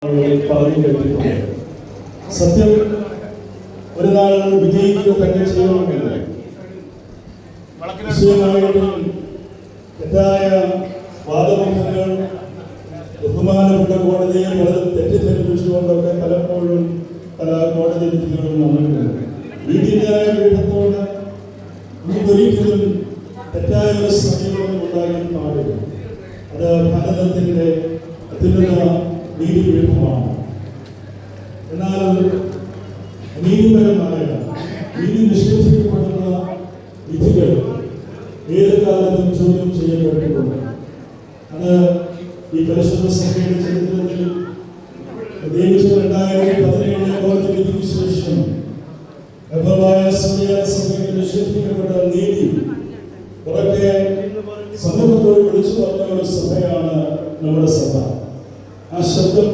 പറഞ്ഞു കേട്ടിട്ടുണ്ട്. സത്യം ഒരു നാൾ വിജയിക്കുക തന്നെ ചെയ്യണമെന്ന് വിഷയമായിട്ട് തെറ്റായ വാദമുഖങ്ങൾ ബഹുമാനപ്പെട്ട കോടതിയെ വളരെ തെറ്റിദ്ധരിപ്പിച്ചുകൊണ്ടൊക്കെ പലപ്പോഴും പല കോടതി വിധികളും വന്നിട്ടുണ്ട്. നീതിന്യായ പീഠത്തോട് ഒരിക്കലും തെറ്റായ ഒരു സമീപനം ഉണ്ടാകാൻ പാടില്ല. അത് ഭാരതത്തിൻ്റെ അത്യുന്നത നീതിപീഠമാണ്. എന്നാൽ നീതിപരമായ നീതി നിഷേധിക്കപ്പെടുന്ന വിധികൾ ഏത് കാലത്തും ചോദ്യം ചെയ്യപ്പെട്ടിട്ടുണ്ട്. അത് ഈ പരിശുദ്ധ സഭയുടെ ചരിത്രത്തിൽ പ്രത്യേകിച്ച് 2017 കോടതി വിധിക്ക് ശേഷം സഭയ്ക്ക് നിഷേധിക്കപ്പെട്ട നീതി ഉറക്കെ സമൂഹത്തോട് വിളിച്ചു പറഞ്ഞ ഒരു സഭയാണ് നമ്മുടെ സഭ. ആ ശബ്ദം